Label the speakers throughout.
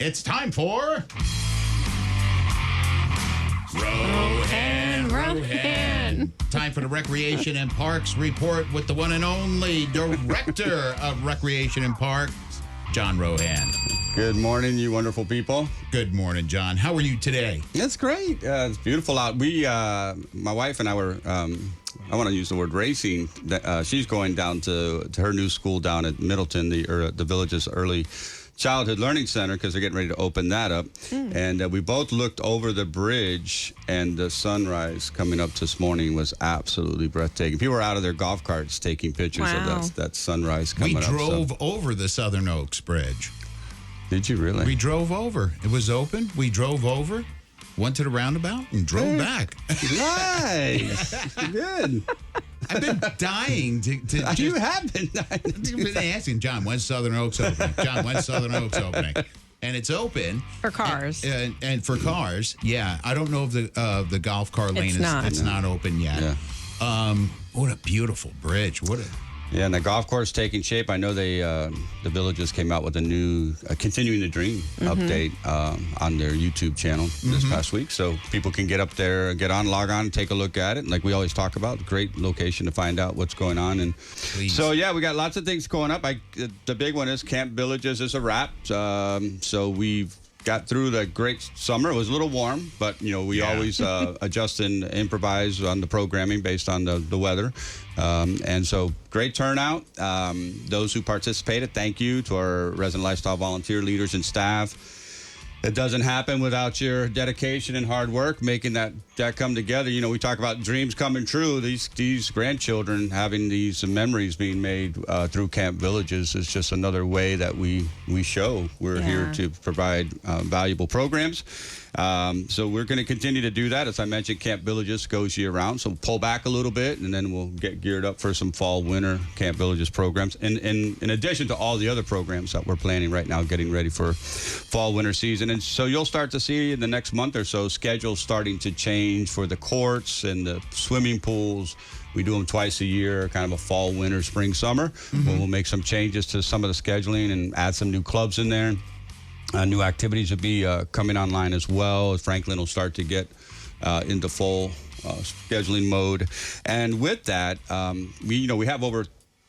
Speaker 1: It's time for Rohan. Time for the Recreation and Parks Report with the one and only Director of Recreation and Parks, John Rohan.
Speaker 2: Good morning, you wonderful people.
Speaker 1: Good morning, John. How are you today?
Speaker 2: It's great. It's beautiful out. My wife and I were, I want to use the word racing. She's going down to her new school down at Middleton, the Village's early childhood learning center, because they're getting ready to open that up. And we both looked over the bridge, and the sunrise coming up this morning was absolutely breathtaking. People were out of their golf carts taking pictures of that sunrise coming up.
Speaker 1: We drove over the Southern Oaks Bridge.
Speaker 2: Did you really?
Speaker 1: We drove over. It was open. We drove over, went to the roundabout, and drove back.
Speaker 2: Nice. Good.
Speaker 1: I've been dying to
Speaker 2: You have been dying.
Speaker 1: I've been asking John, when's Southern Oaks opening? John, when's Southern Oaks opening? And it's open
Speaker 3: for cars.
Speaker 1: And for cars, yeah. I don't know if the golf car lane it's not open yet.
Speaker 2: Yeah.
Speaker 1: What a beautiful bridge!
Speaker 2: Yeah, and the golf course taking shape. I know the Villages came out with a new Continuing the Dream update on their YouTube channel this past week. So people can get up there, log on, and take a look at it. And like we always talk about, great location to find out what's going on. And so, yeah, we got lots of things going up. The big one is Camp Villages is a wrap. So we've got through the great summer. It was a little warm, but we always adjust and improvise on the programming based on the weather. And so great turnout. Those who participated, thank you to our resident lifestyle volunteer leaders and staff. It doesn't happen without your dedication and hard work, making that come together. We talk about dreams coming true. These grandchildren having these memories being made through Camp Villages is just another way that we show we're here to provide valuable programs. So we're going to continue to do that. As I mentioned, Camp Villages goes year round. So we'll pull back a little bit, and then we'll get geared up for some fall, winter Camp Villages programs. And in addition to all the other programs that we're planning right now, getting ready for fall, winter season. And so you'll start to see in the next month or so, schedules starting to change for the courts and the swimming pools. We do them twice a year, kind of a fall, winter, spring, summer. We'll make some changes to some of the scheduling and add some new clubs in there. New activities will be coming online as well. Franklin will start to get into full scheduling mode. And with that, we have over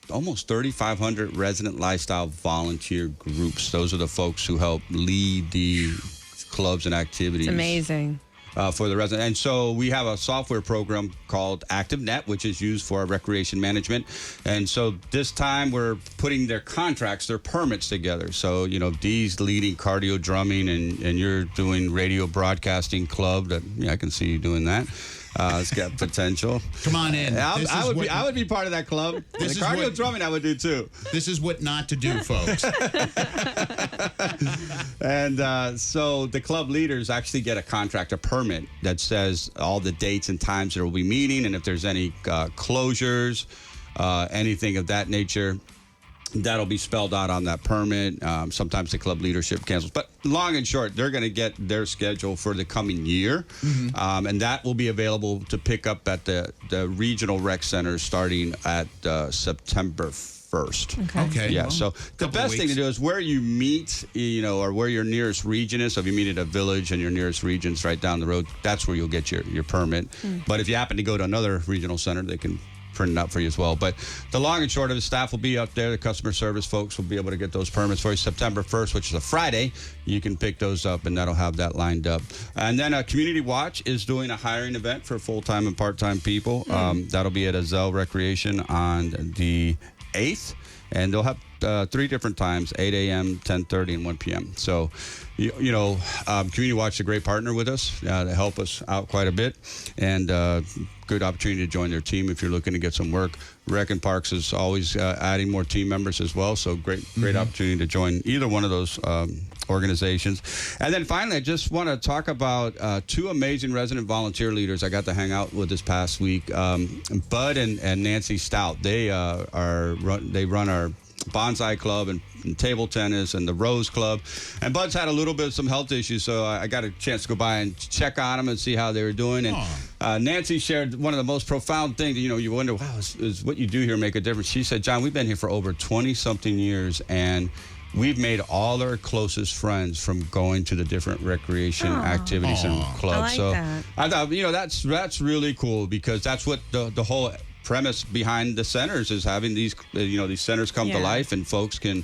Speaker 2: almost 3,500 resident lifestyle volunteer groups. Those are the folks who help lead the clubs and activities.
Speaker 3: It's amazing.
Speaker 2: For the resident. And so we have a software program called ActiveNet, which is used for our recreation management. And so this time we're putting their contracts, their permits together. So, Dee's leading cardio drumming and you're doing radio broadcasting club. I can see you doing that. It's got potential.
Speaker 1: Come on in.
Speaker 2: I would be part of that club. The cardio drumming I would do too.
Speaker 1: This is what not to do, folks.
Speaker 2: And so the club leaders actually get a contract, a permit that says all the dates and times that we'll be meeting, and if there's any closures, anything of that nature. That'll be spelled out on that permit. Sometimes the club leadership cancels. But long and short, they're going to get their schedule for the coming year. And that will be available to pick up at the regional rec centers starting at September 1st.
Speaker 1: Okay.
Speaker 2: Yeah, so the best thing to do is where you meet, or where your nearest region is. So if you meet at a village and your nearest region's right down the road, that's where you'll get your permit. But if you happen to go to another regional center, they can print it out for you as well. But the long and short of the staff will be up there. The customer service folks will be able to get those permits for you. September 1st, which is a Friday, you can pick those up, and that'll have that lined up. And then Community Watch is doing a hiring event for full-time and part-time people. That'll be at Azelle Recreation on the 8th. And they'll have 3 different times, 8 a.m., 10:30, and 1 p.m. So, Community Watch is a great partner with us. They help us out quite a bit. And good opportunity to join their team if you're looking to get some work. Rec and Parks is always adding more team members as well. So great opportunity to join either one of those organizations. And then finally, I just want to talk about 2 amazing resident volunteer leaders I got to hang out with this past week. Bud and Nancy Stout. They run our bonsai club and table tennis and the Rose Club. And Bud's had a little bit of some health issues, so I got a chance to go by and check on him and see how they were doing. And Nancy shared one of the most profound things. You wonder, wow, is what you do here make a difference? She said, John, we've been here for over 20-something years, and we've made all our closest friends from going to the different recreation activities and clubs.
Speaker 3: I like that.
Speaker 2: I thought, that's really cool, because that's what the whole premise behind the centers is, having these these centers come to life, and folks can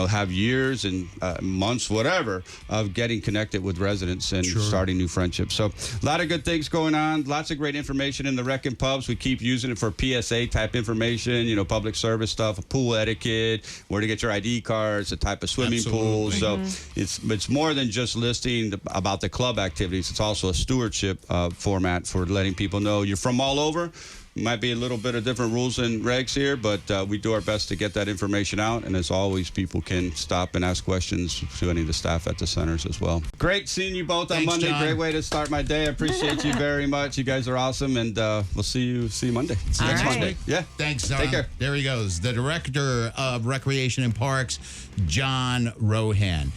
Speaker 2: have years and months, whatever, of getting connected with residents and starting new friendships. So a lot of good things going on, lots of great information in the rec and pubs. We keep using it for PSA type information, public service stuff, pool etiquette, where to get your ID cards, the type of swimming pool. So it's more than just listing about the club activities. It's also a stewardship format for letting people know you're from all over. Might be a little bit of different rules and regs here, but we do our best to get that information out. And as always, people can stop and ask questions to any of the staff at the centers as well. Great seeing you both on Monday.
Speaker 1: John.
Speaker 2: Great way to start my day. I appreciate you very much. You guys are awesome, and we'll see you Monday. See you next Monday. Yeah.
Speaker 1: Thanks, John.
Speaker 2: Take care.
Speaker 1: There he goes, the Director of Recreation and Parks, John Rohan.